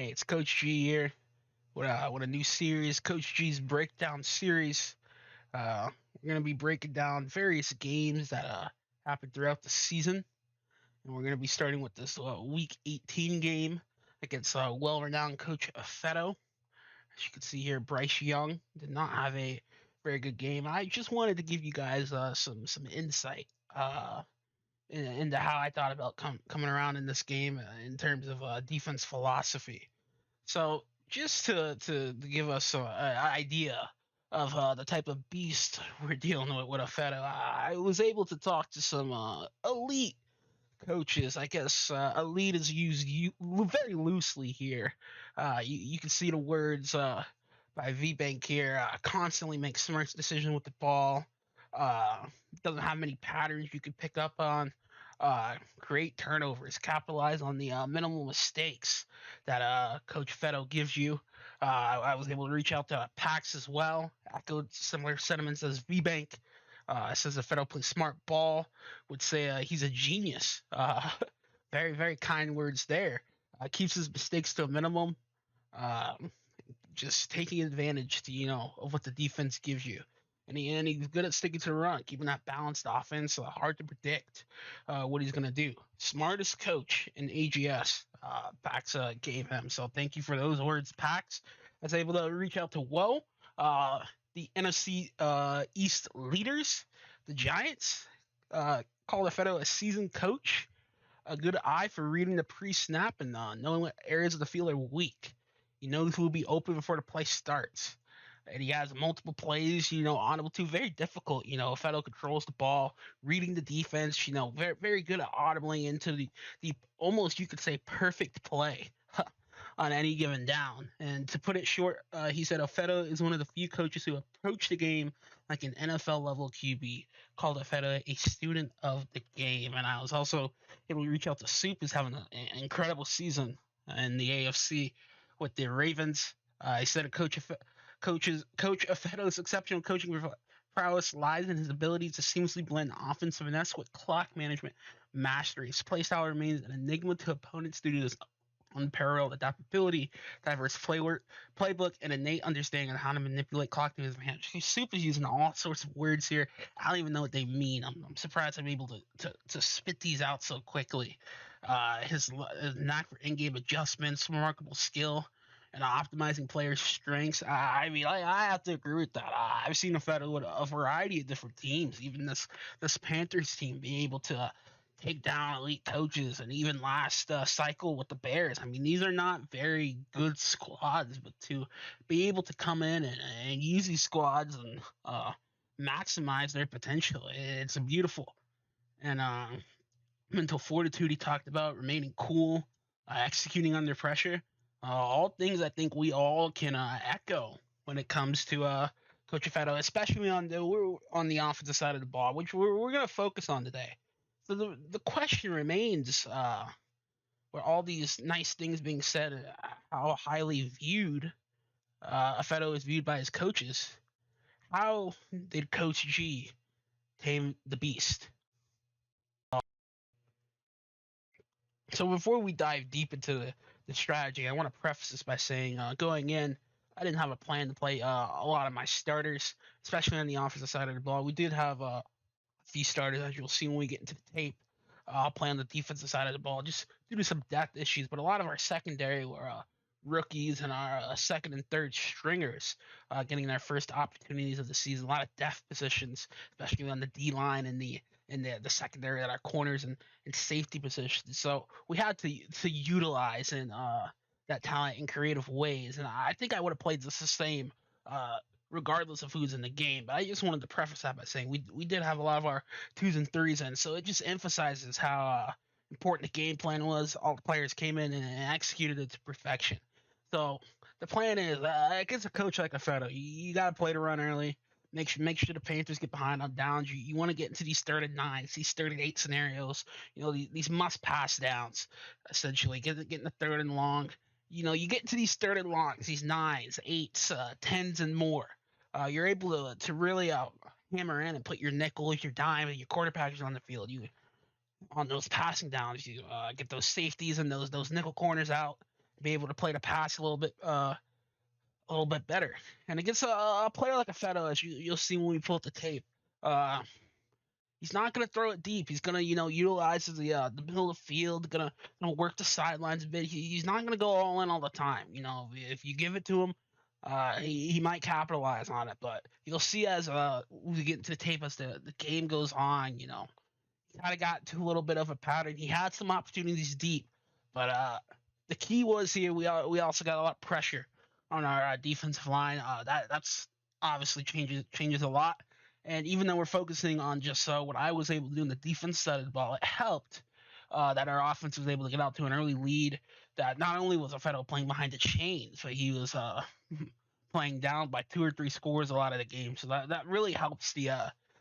Hey, it's Coach G here with a new series, Coach G's Breakdown Series. We're gonna be breaking down various games that happened throughout the season, and we're gonna be starting with this Week 18 game against well-renowned Coach Affetto. As you can see here, Bryce Young did not have a very good game. I just wanted to give you guys some insight into how I thought about coming around in this game in terms of defense philosophy. So just to give us an idea of the type of beast we're dealing with Affetto, I was able to talk to some elite coaches. I guess elite is used very loosely here. You can see the words by VBank here. Constantly makes smart decisions with the ball. Uh, doesn't have many patterns you can pick up on. Create turnovers, capitalize on the minimal mistakes that Coach Fetto gives you. I was able to reach out to Pax as well, echoed similar sentiments as VBank. Says that Fetto plays smart ball, would say he's a genius. Very, very kind words there. Keeps his mistakes to a minimum. Uh, just taking advantage to of what the defense gives you. And he's good at sticking to the run, keeping that balanced offense. Hard to predict what he's gonna do. Smartest coach in AGS. Pax gave him. So thank you for those words, Pax. I was able to reach out to the NFC East leaders, the Giants. Called Affetto a seasoned coach, a good eye for reading the pre-snap and knowing what areas of the field are weak. He knows who will be open before the play starts. And he has multiple plays, audible to. Very difficult, Affetto controls the ball, reading the defense, very, very good at audibling into the almost, you could say, perfect play on any given down. And to put it short, he said Affetto is one of the few coaches who approach the game like an NFL level QB, called Affetto a student of the game. And I was also able to reach out to Soup, who's having an incredible season in the AFC with the Ravens. He said Coach Affetto's exceptional coaching prowess lies in his ability to seamlessly blend offensive finesse with clock management mastery. His play style remains an enigma to opponents due to his unparalleled adaptability, diverse playbook, and innate understanding of how to manipulate clock to his advantage. Soup is using all sorts of words here. I don't even know what they mean. I'm surprised I'm able to spit these out so quickly. His knack for in-game adjustments, remarkable skill, and optimizing players' strengths. I have to agree with that. I've seen Affetto with a variety of different teams, even this Panthers team being able to take down elite coaches, and even last cycle with the Bears. I mean, these are not very good squads, but to be able to come in and use these squads and maximize their potential, it's beautiful. And mental fortitude he talked about, remaining cool, executing under pressure, all things I think we all can echo when it comes to Coach Affetto, especially on the offensive side of the ball, which we're going to focus on today. So the question remains, where all these nice things being said, how highly viewed Affetto is viewed by his coaches. How did Coach G tame the beast? So before we dive deep into the strategy, I want to preface this by saying, going in, I didn't have a plan to play a lot of my starters, especially on the offensive side of the ball. We did have few starters, as you'll see when we get into the tape. I'll play on the defensive side of the ball just due to some depth issues, but a lot of our secondary were rookies and our second and third stringers getting their first opportunities of the season. A lot of depth positions, especially on the D line and the secondary at our corners and safety positions. So we had to utilize that talent in creative ways, and I think I would have played just the same. Regardless of who's in the game. But I just wanted to preface that by saying we did have a lot of our twos and threes in, so it just emphasizes how important the game plan was. All the players came in and executed it to perfection. So the plan is, against a coach like Affetto, you got to play to run early. Make sure the Panthers get behind on downs. You want to get into these third and nines, these third and eight scenarios. These must pass downs, essentially. Getting the third and long. You get into these third and longs, these nines, eights, tens, and more. You're able to really hammer in and put your nickels, your dime, and your quarterbacks on the field. On those passing downs, you get those safeties and those nickel corners out, be able to play the pass a little bit better. And against a player like Ifeto, as you'll see when we pull up the tape, uh, he's not gonna throw it deep. He's gonna utilize the middle of the field, gonna work the sidelines a bit. He's not gonna go all in all the time. If you give it to him, he might capitalize on it. But you'll see as we get into the tape as the game goes on, he kind of got to a little bit of a pattern. He had some opportunities deep, but the key was here we also got a lot of pressure on our defensive line. That's obviously changes a lot. And even though we're focusing on just what I was able to do in the defense side of the ball, it helped that our offense was able to get out to an early lead. That not only was Ifeto playing behind the chains, but he was playing down by 2 or 3 scores a lot of the game. So that really helps the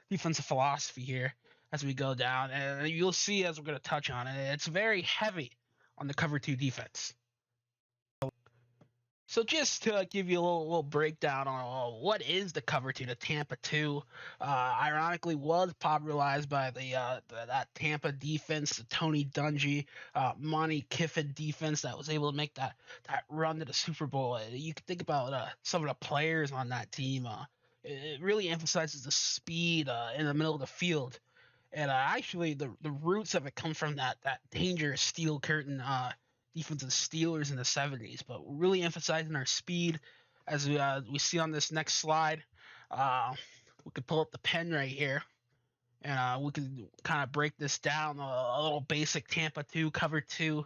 defensive philosophy here as we go down. And you'll see as we're going to touch on it, it's very heavy on the cover 2 defense. So just to give you a little breakdown on what is the cover 2, the Tampa 2, ironically was popularized by that Tampa defense, the Tony Dungy, Monty Kiffin defense that was able to make that run to the Super Bowl. You can think about some of the players on that team. It really emphasizes the speed in the middle of the field. And actually, the roots of it come from that dangerous steel curtain defense of the Steelers in the 70s, but we're really emphasizing our speed as we see on this next slide. We could pull up the pen right here, and we could kind of break this down a little basic Tampa 2, cover 2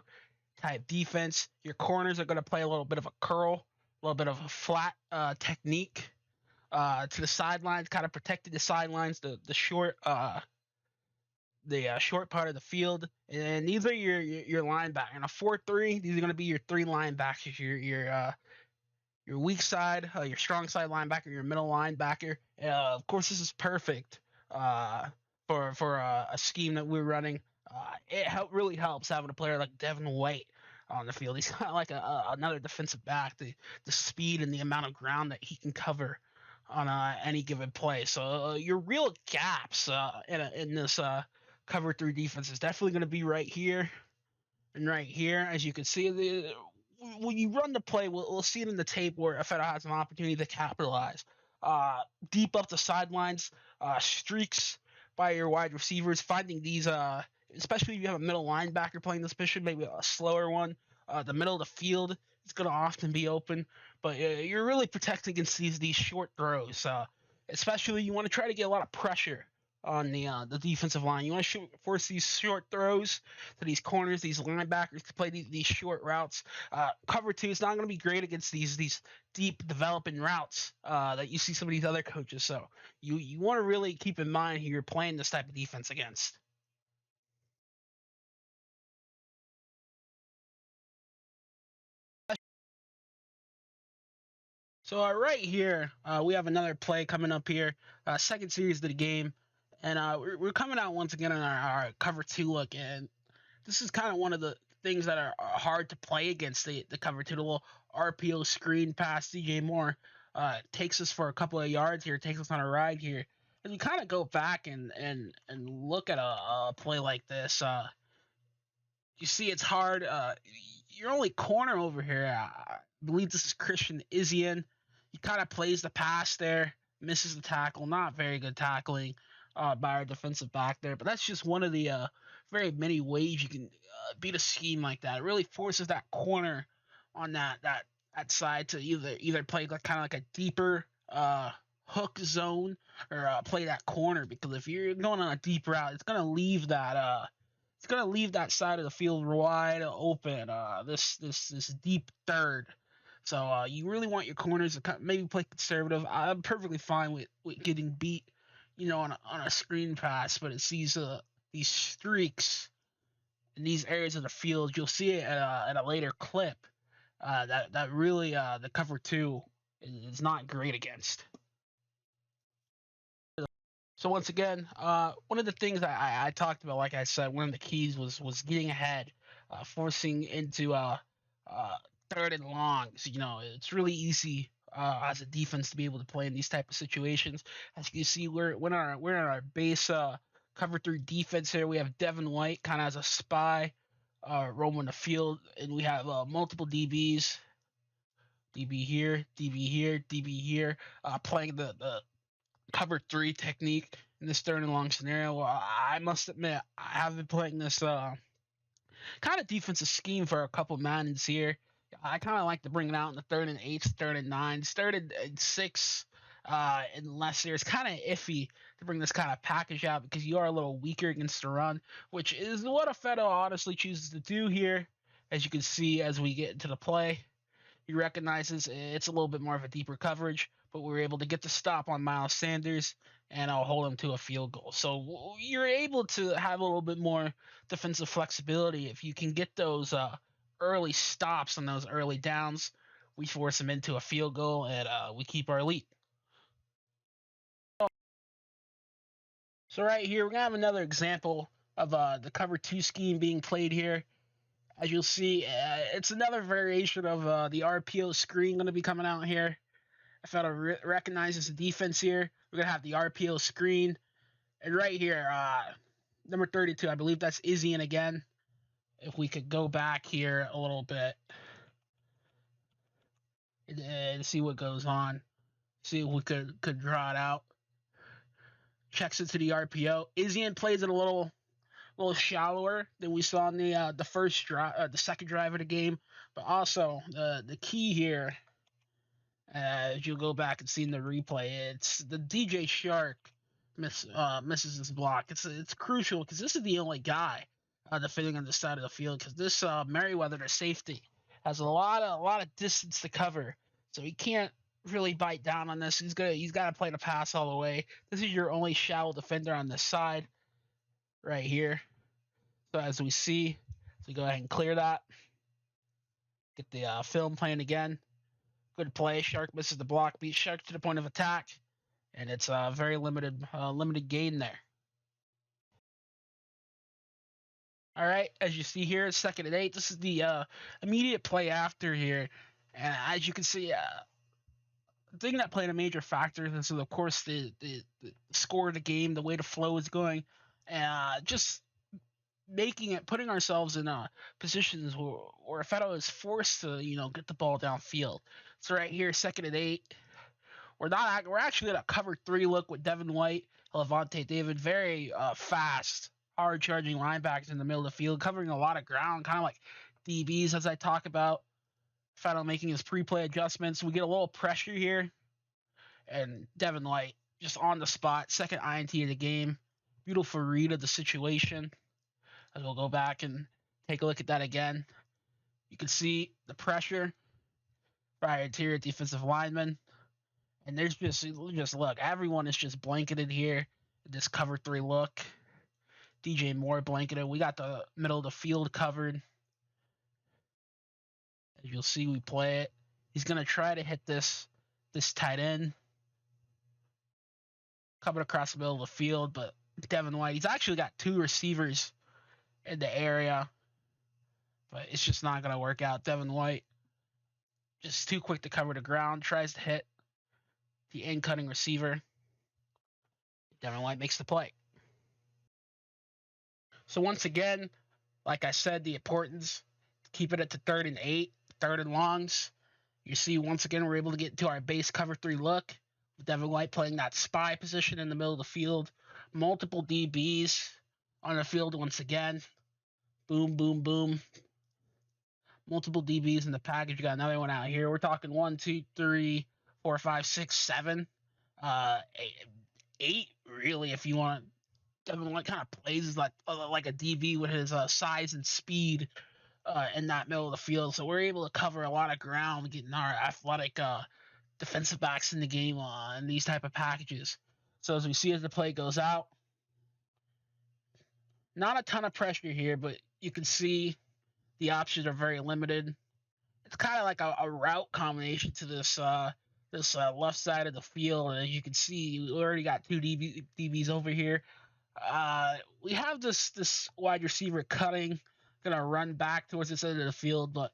type defense. Your corners are going to play a little bit of a curl, a little bit of a flat technique to the sidelines, kind of protecting the sidelines, the short short part of the field, and these are your linebacker. In a 4-3, these are going to be your 3 linebackers. Your weak side, your strong side linebacker, your middle linebacker. Of course, this is perfect for a scheme that we're running. It really helps having a player like Devin White on the field. He's kind of like another defensive back. The speed and the amount of ground that he can cover on any given play. So your real gaps in this cover 3 defense is definitely going to be right here and right here. As you can see, when you run the play, we'll see it in the tape where Ifeto has an opportunity to capitalize. Deep up the sidelines, streaks by your wide receivers, finding these, especially if you have a middle linebacker playing this position, maybe a slower one. The middle of the field is going to often be open, but you're really protecting against these short throws. Especially you want to try to get a lot of pressure on the defensive line. You want to force these short throws to these corners, these linebackers to play these short routes. Cover 2 is not going to be great against these deep developing routes that you see some of these other coaches. So you want to really keep in mind who you're playing this type of defense against. So right here, we have another play coming up here, second series of the game. And we're coming out once again on our cover 2 look, and this is kind of one of the things that are hard to play against the cover 2. The little RPO screen pass, DJ Moore takes us for a couple of yards here, takes us on a ride here. And you kind of go back and look at a play like this. You see it's hard. Your only corner over here, I believe this is Christian Izien. He kind of plays the pass there, misses the tackle, not very good tackling by our defensive back there. But that's just one of the very many ways you can beat a scheme like that. It really forces that corner on that side to either play kind of like a deeper hook zone or play that corner, because if you're going on a deep route, it's gonna leave that side of the field wide open. This deep third. So you really want your corners to maybe play conservative. I'm perfectly fine with getting beat, on a screen pass, but it's these streaks in these areas of the field. You'll see it at a later clip. That really the cover 2 is not great against. So once again, one of the things I talked about, like I said, one of the keys was getting ahead, forcing into 3rd and longs. It's really easy as a defense to be able to play in these type of situations. As you can see, we're in our base cover 3 defense here. We have Devin White kind of as a spy roaming the field, and we have multiple DBs. DB here, DB here, DB here, playing the cover three technique in this third and long scenario. I must admit, I have been playing this kind of defensive scheme for a couple Maddens here. I kind of like to bring it out in the third and eights, third and nines, third and six, unless there's kind of iffy to bring this kind of package out because you are a little weaker against the run, which is what Ifeto honestly chooses to do here. As you can see, as we get into the play, he recognizes it's a little bit more of a deeper coverage, but we were able to get the stop on Miles Sanders, and I'll hold him to a field goal. So you're able to have a little bit more defensive flexibility if you can get those early stops on those early downs. We force them into a field goal, and we keep our lead. So right here, we're going to have another example of the cover two scheme being played here. As you'll see, it's another variation of the RPO screen going to be coming out here. Ifeto recognizes the defense here. We're going to have the RPO screen. And right here, number 32, I believe that's Izzy. And again, if we could go back here a little bit and see what goes on. See if we could draw it out. Checks it to the RPO. Izzy plays it a little shallower than we saw in the first drive, the second drive of the game. But also the key here, as you'll go back and see in the replay, it's the DJ Shark misses this block. It's crucial because this is the only guy defending on the side of the field because this Merriweather, their safety, has a lot of distance to cover, so he can't really bite down on this. He's got to play the pass all the way. This is your only shallow defender on this side right here. So as we see, so we go ahead and clear that. Get the film playing again. Good play. Shark misses the block. Beats Shark to the point of attack, and it's a very limited gain there. All right, as you see here, it's 2nd and 8. This is the immediate play after here, and as you can see, the thing that played a major factor is, of course, the score of the game, the way the flow is going, just putting ourselves in positions where Ifeto is forced to, get the ball downfield. So right here, 2nd and 8, we're actually at a cover 3 look with Devin White, Lavonte David, very fast, hard charging linebackers in the middle of the field, covering a lot of ground, kind of like DBs as I talk about. Ifeto making his pre-play adjustments. We get a little pressure here, and Devin White just on the spot, second INT of the game. Beautiful read of the situation. As we'll go back and take a look at that again. You can see the pressure by our interior defensive lineman. And there's just look, everyone is just blanketed here. This cover 3 look. DJ Moore blanketed. We got the middle of the field covered. As you'll see, we play it. He's going to try to hit this tight end. Coming across the middle of the field, but Devin White, he's actually got 2 receivers in the area, but it's just not going to work out. Devin White, just too quick to cover the ground, tries to hit the in-cutting receiver. Devin White makes the play. So once again, like I said, the importance, keep it at the 3rd and 8, 3rd and longs. You see, once again, we're able to get to our base cover 3 look, with Devin White playing that spy position in the middle of the field. Multiple DBs on the field once again. Boom, boom, boom. Multiple DBs in the package. You got another one out here. We're talking 1, 2, 3, 4, 5, 6, 7. 8, really, if you want. Devin White kind of plays like a DB with his size and speed in that middle of the field. So we're able to cover a lot of ground, getting our athletic defensive backs in the game in these type of packages. So as we see as the play goes out, not a ton of pressure here, but you can see the options are very limited. It's kind of like a route combination to this left side of the field. And as you can see, we already got 2 DBs over here. We have this wide receiver cutting, going to run back towards this end of the field, but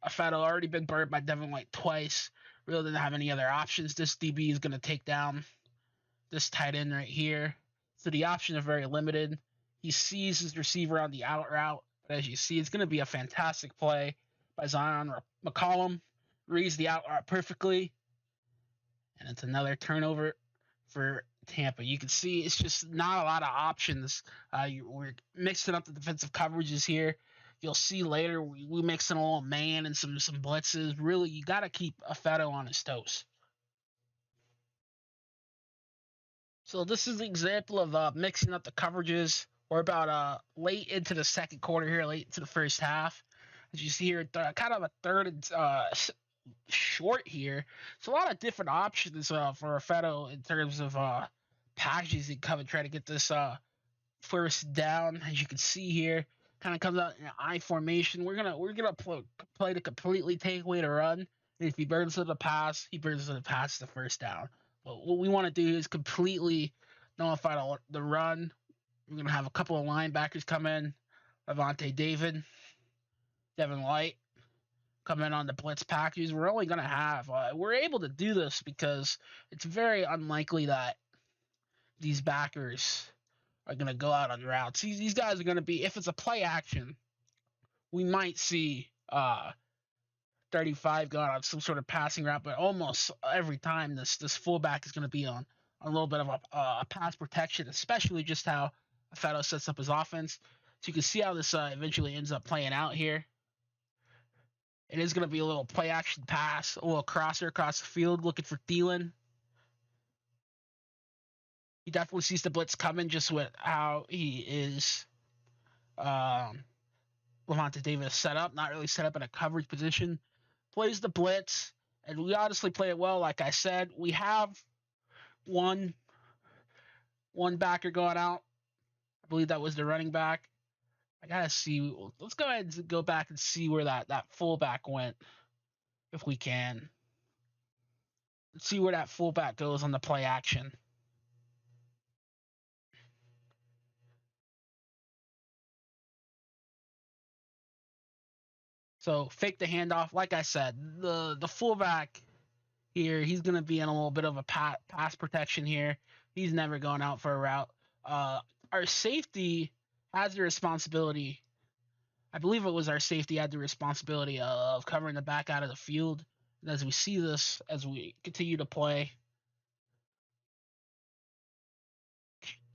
Ifeto already been burned by Devin White twice. Really didn't have any other options. This DB is going to take down this tight end right here. So the options are very limited. He sees his receiver on the out route. But as you see, it's going to be a fantastic play by Zion McCollum. Reads the out perfectly, and it's another turnover for Tampa. You can see it's just not a lot of options. We're mixing up the defensive coverages here. You'll see later we mix in a little man and some blitzes. Really, you got to keep Affetto on his toes. So this is an example of mixing up the coverages. We're about late into the second quarter here, late into the first half. As you see here, kind of a third and short here. So a lot of different options for Affetto in terms of packages that come and try to get this first down. As you can see here, kind of comes out in an I formation. We're gonna play to completely take away the run. And if he burns to the pass, he burns to the pass the first down. But what we want to do is completely nullify the run. We're gonna have a couple of linebackers come in, Lavonte David, Devin White come in on the blitz packages. We're only gonna have we're able to do this because it's very unlikely that these backers are going to go out on routes. These guys are going to be, if it's a play action, we might see 35 go out on some sort of passing route, but almost every time this fullback is going to be on a little bit of a pass protection, especially just how Affetto sets up his offense. So you can see how this eventually ends up playing out here. It is going to be a little play action pass, a little crosser across the field looking for Thielen. He definitely sees the blitz coming just with how he is Lavonte David is set up, not really set up in a coverage position. Plays the blitz, and we honestly play it well. Like I said, we have one backer going out. I believe that was the running back. I gotta see. Let's go ahead and go back and see where that fullback went, if we can. Let's see where that fullback goes on the play action. So fake the handoff. Like I said, the fullback here, he's going to be in a little bit of a pass protection here. He's never going out for a route. Our safety has the responsibility. I believe it was our safety had the responsibility of covering the back out of the field. And as we see this, as we continue to play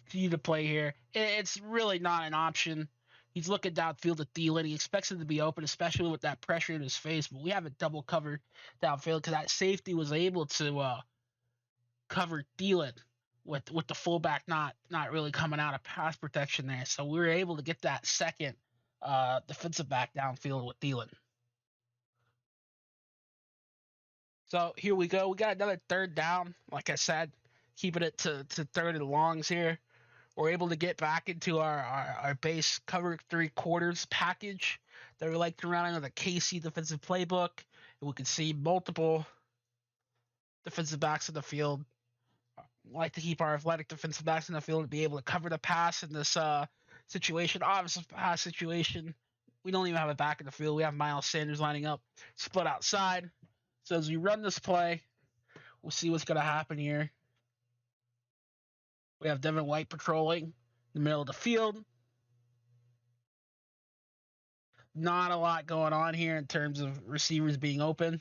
here, it's really not an option. He's looking downfield at Thielen. He expects him to be open, especially with that pressure in his face. But we have it double covered downfield because that safety was able to cover Thielen with the fullback not really coming out of pass protection there. So we were able to get that second defensive back downfield with Thielen. So here we go. We got another third down. Like I said, keeping it to third and longs here. We're able to get back into our base cover 3/4 package that we like to run under the KC defensive playbook. And we can see multiple defensive backs in the field. We like to keep our athletic defensive backs in the field to be able to cover the pass in this situation. Obviously, pass situation. We don't even have a back in the field. We have Miles Sanders lining up, split outside. So as we run this play, we'll see what's going to happen here. We have Devin White patrolling the middle of the field. Not a lot going on here in terms of receivers being open.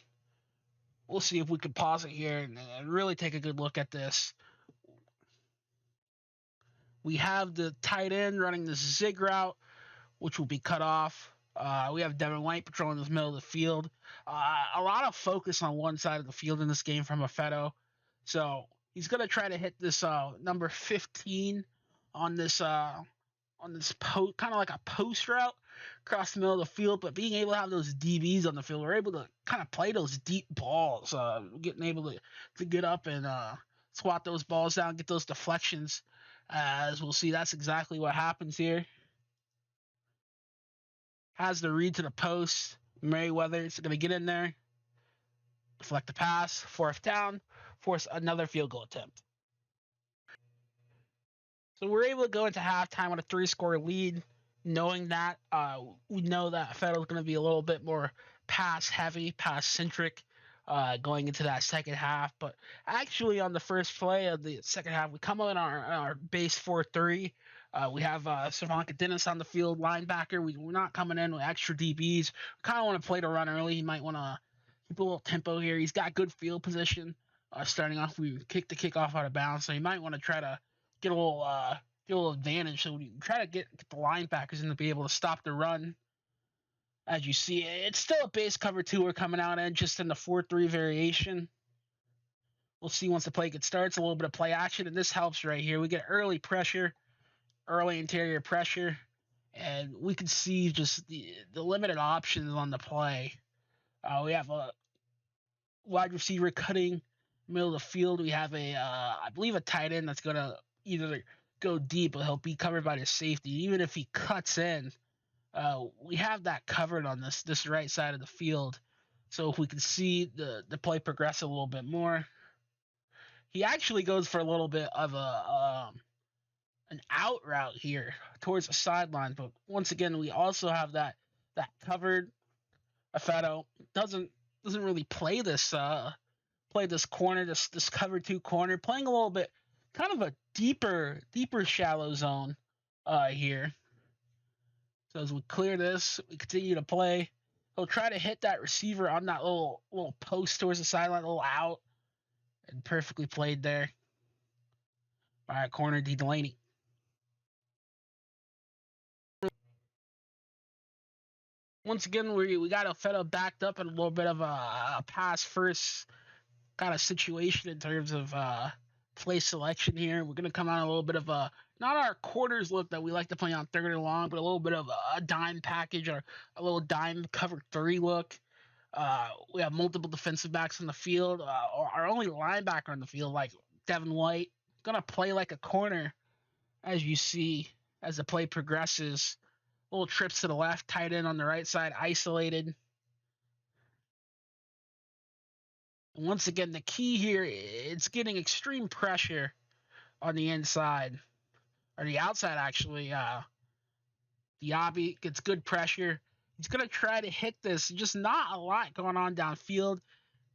We'll see if we can pause it here and really take a good look at this. We have the tight end running the zig route, which will be cut off. We have Devin White patrolling the middle of the field. A lot of focus on one side of the field in this game from Affetto. So he's going to try to hit this number 15 on this kind of like a post route across the middle of the field, but being able to have those DBs on the field, we're able to kind of play those deep balls, getting able to get up and swat those balls down, get those deflections. As we'll see, that's exactly what happens here. Has the read to the post. Merriweather is going to get in there, deflect the pass, fourth down, force another field goal attempt. So we're able to go into halftime with a 3-score lead, knowing that we know that Affetto is going to be a little bit more pass-heavy, pass-centric going into that second half. But actually on the first play of the second half, we come in our base 4-3. We have Cervanka Dennis on the field, linebacker. We're not coming in with extra DBs. We kind of want to play to run early. He might want to keep a little tempo here. He's got good field position. Starting off, we kicked the kickoff out of bounds, so he might want to try to get a little advantage. So we try to get the linebackers in to be able to stop the run. As you see, it's still a base cover 2 we're coming out in, just in the 4-3 variation. We'll see once the play gets started. A little bit of play action, and this helps right here. We get early pressure, early interior pressure, and we can see just the limited options on the play. We have a wide receiver cutting middle of the field. We have I believe a tight end that's going to either go deep or he'll be covered by the safety. Even if he cuts in, we have that covered on this right side of the field. So if we can see the play progress a little bit more, he actually goes for a little bit of an out route here towards the sideline. But once again, we also have that covered. Afeto doesn't really play this corner, this cover 2 corner, playing a little bit kind of a deeper shallow zone here. So as we clear this, we continue to play. He'll try to hit that receiver on that little post towards the sideline, a little out, and perfectly played there by corner D. Delaney. Once again, we got Afeto backed up in a little bit of a pass first kind of situation in terms of play selection here. We're going to come out a little bit of not our quarters look that we like to play on 3rd and long, but a little bit of a dime package or a little dime cover 3 look. We have multiple defensive backs on the field. Our only linebacker on the field, like Devin White, going to play like a corner, as you see as the play progresses. Little trips to the left, tight end on the right side, isolated. Once again, the key here, it's getting extreme pressure on the inside, or the outside actually. Diaby gets good pressure. He's going to try to hit this. Just not a lot going on downfield.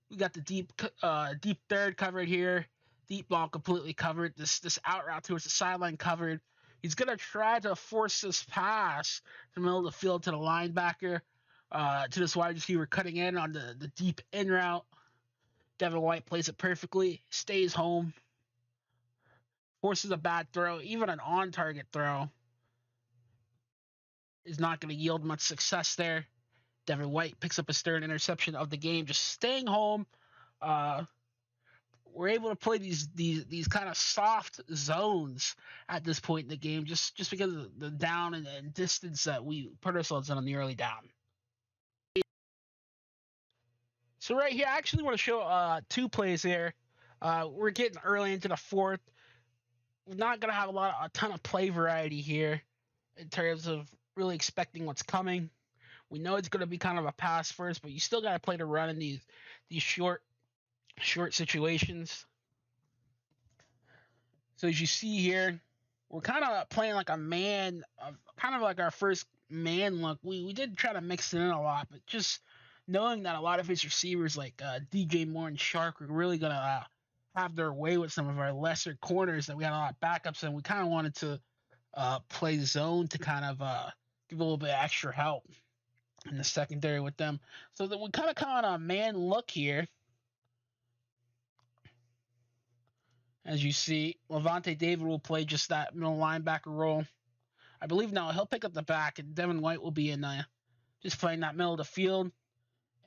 We got the deep third covered here. Deep ball completely covered. This out route towards the sideline covered. He's going to try to force this pass to the middle of the field to the linebacker, to this wide receiver cutting in on the deep in route. Devin White plays it perfectly, stays home, forces a bad throw. Even an on-target throw is not going to yield much success there. Devin White picks up his 3rd interception of the game, just staying home. We're able to play these kind of soft zones at this point in the game, just because of the down and distance that we put ourselves in on the early down. So right here, I actually want to show 2 plays here. We're getting early into the 4th. We're not going to have a ton of play variety here in terms of really expecting what's coming. We know it's going to be kind of a pass first, but you still got to play to run in these short situations. So as you see here, we're kind of playing like a man, kind of like our first man look. We did try to mix it in a lot, but just knowing that a lot of his receivers like DJ Moore and Shark are really going to have their way with some of our lesser corners that we had a lot of backups in, we kind of wanted to play zone to kind of give a little bit of extra help in the secondary with them. So that we kind of come on a man look here. As you see, Levante David will play just that middle linebacker role. I believe now he'll pick up the back, and Devin White will be in just playing that middle of the field.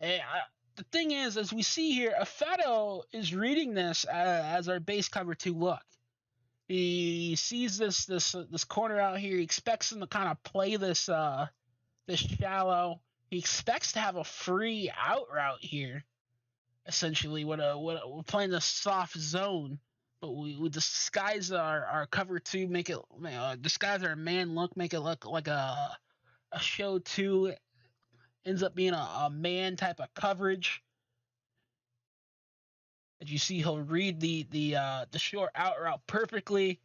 The thing is, as we see here, Afeto is reading this as our base cover 2 look. He sees this corner out here. He expects him to kind of play this shallow. He expects to have a free out route here, essentially, when we're playing the soft zone. But we disguise our cover 2, make it disguise our man look, make it look like a show 2. Ends up being a man type of coverage. As you see, he'll read the short out route perfectly.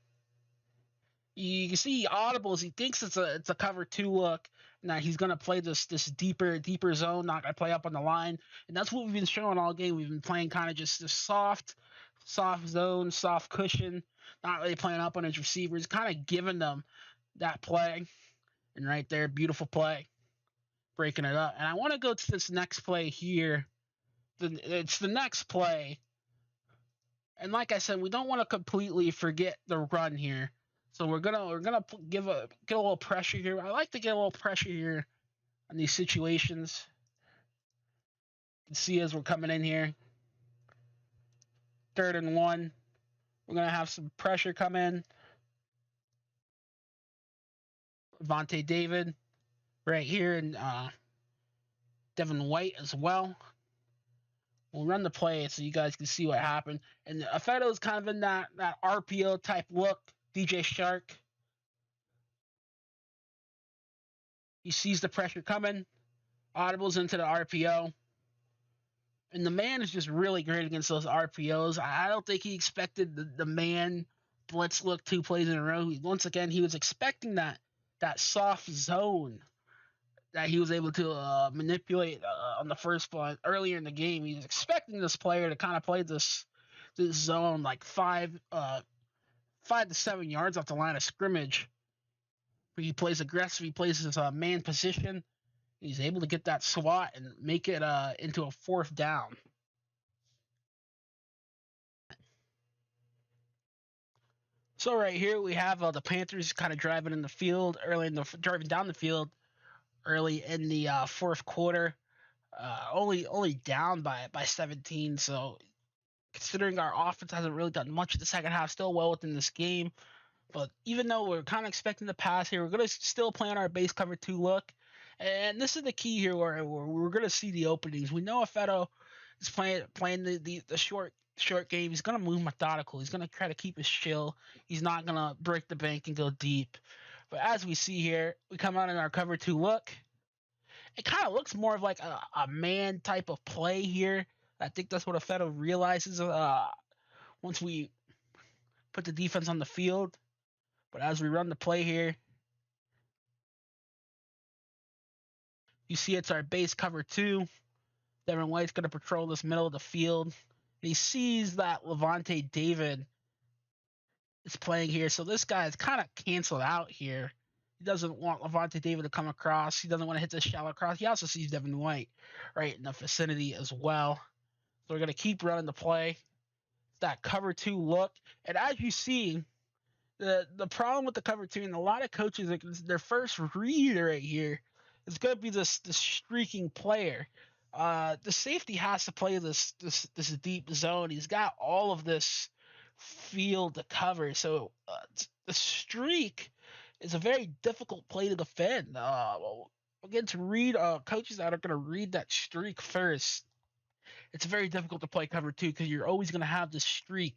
You can see he audibles. He thinks it's a cover 2 look. Now he's gonna play this deeper zone, not gonna play up on the line, and that's what we've been showing all game. We've been playing kind of just this soft zone, soft cushion, not really playing up on his receivers, kind of giving them that play. And right there, beautiful play, breaking it up. And I want to go to this next play here. It's the next play. And like I said, we don't want to completely forget the run here. So we're gonna get a little pressure here. I like to get a little pressure here on these situations. You can see as we're coming in here, 3rd and 1. We're gonna have some pressure come in. Lavonte David right here, and Devin White as well. We'll run the play so you guys can see what happened. And Ifeato's kind of in that RPO type look. DJ Chark. He sees the pressure coming. Audibles into the RPO. And the man is just really great against those RPOs. I don't think he expected the man blitz look 2 plays in a row. Once again, he was expecting that soft zone that he was able to manipulate on the first play earlier in the game. He was expecting this player to kind of play this zone like 5 to 7 yards off the line of scrimmage. He plays aggressive. He plays his man position. He's able to get that swat and make it into a 4th down. So right here we have the Panthers kind of driving down the field early in the 4th quarter. Only down by 17. So considering our offense hasn't really done much in the second half, still well within this game. But even though we're kind of expecting the pass here, we're going to still play on our base cover 2 look. And this is the key here where we're going to see the openings. We know Ifeato is playing the short game. He's going to move methodical. He's going to try to keep his chill. He's not going to break the bank and go deep. But as we see here, we come out in our cover 2 look. It kind of looks more of like a man type of play here. I think that's what Ifeato realizes once we put the defense on the field. But as we run the play here, you see it's our base cover 2. Devin White's going to patrol this middle of the field. And he sees that Lavonte David is playing here. So this guy is kind of canceled out here. He doesn't want Lavonte David to come across. He doesn't want to hit this shallow cross. He also sees Devin White right in the vicinity as well. So we're going to keep running the play. It's that cover 2 look. And as you see, the problem with the cover 2, and a lot of coaches, their first read right here is going to be this streaking player. The safety has to play this deep zone. He's got all of this field to cover. So the streak is a very difficult play to defend. Again, to read coaches that are going to read that streak first, it's very difficult to play cover 2 because you're always going to have this streak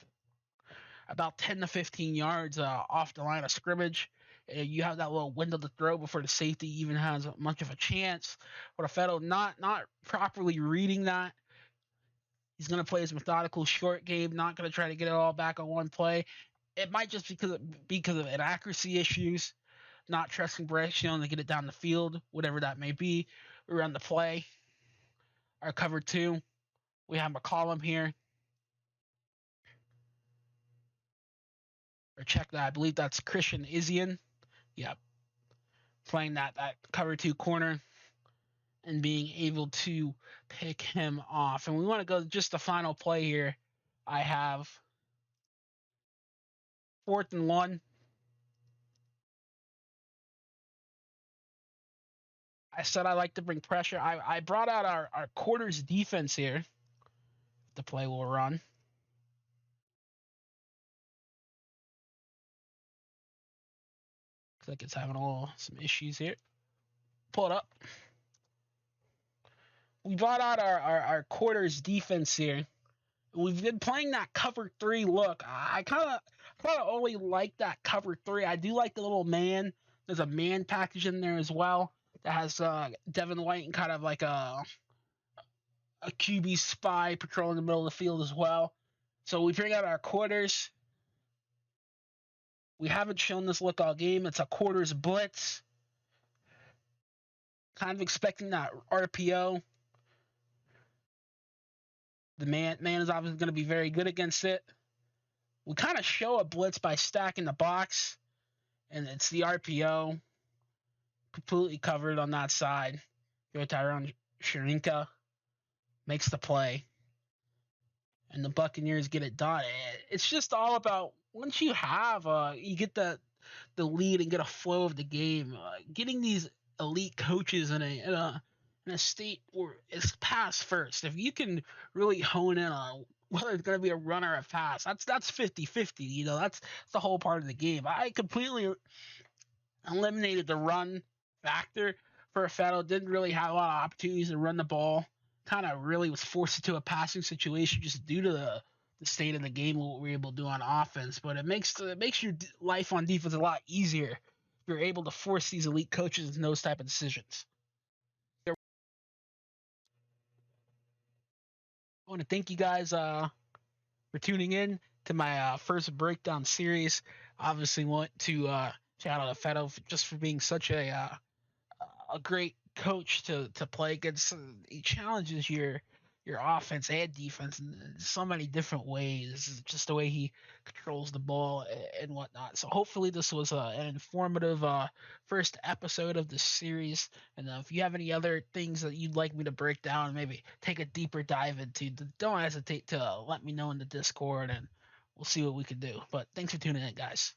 about 10 to 15 yards off the line of scrimmage. You have that little window to throw before the safety even has much of a chance. But Ifeato not properly reading that, he's going to play his methodical short game, not going to try to get it all back on one play. It might just because of inaccuracy issues, not trusting Bryce Young to get it down the field, whatever that may be. We run the play. Our cover 2, we have McCollum here. Or check that. I believe that's Christian Izien. Yep. Playing that cover 2 corner and being able to pick him off. And we want to go just the final play here. I have 4th and 1. I said I like to bring pressure. I brought out our quarters defense here. The play will run. Looks like it's having some issues here. Pull it up. We brought out our quarters defense here. We've been playing that cover 3 look. I kind of only like that cover 3. I do like the little man. There's a man package in there as well that has Devin White and kind of like a QB spy patrolling the middle of the field as well. So we bring out our quarters. We haven't shown this look all game. It's a quarters blitz. Kind of expecting that RPO. The man is obviously going to be very good against it. We kind of show a blitz by stacking the box. and it's the RPO completely covered on that side. Joe Tyrone Sharinka makes the play, and the Buccaneers get it done. It's just all about once you have you get the lead and get a flow of the game. Getting these elite coaches in a state where it's pass first. If you can really hone in on whether it's going to be a run or a pass, that's 50-50. That's the whole part of the game. I completely eliminated the run factor for Fetto. Didn't really have a lot of opportunities to run the ball. Kind of really was forced into a passing situation just due to the state of the game, what we're able to do on offense. But it makes your life on defense a lot easier if you're able to force these elite coaches in those type of decisions. I want to thank you guys for tuning in to my first breakdown series. Obviously, want to shout out to Fetto just for being such a great coach to play against. He challenges your offense and defense in so many different ways. Just the way he controls the ball and whatnot. So hopefully this was an informative first episode of this series. And if you have any other things that you'd like me to break down and maybe take a deeper dive into, don't hesitate to let me know in the Discord, and we'll see what we can do. But thanks for tuning in, guys.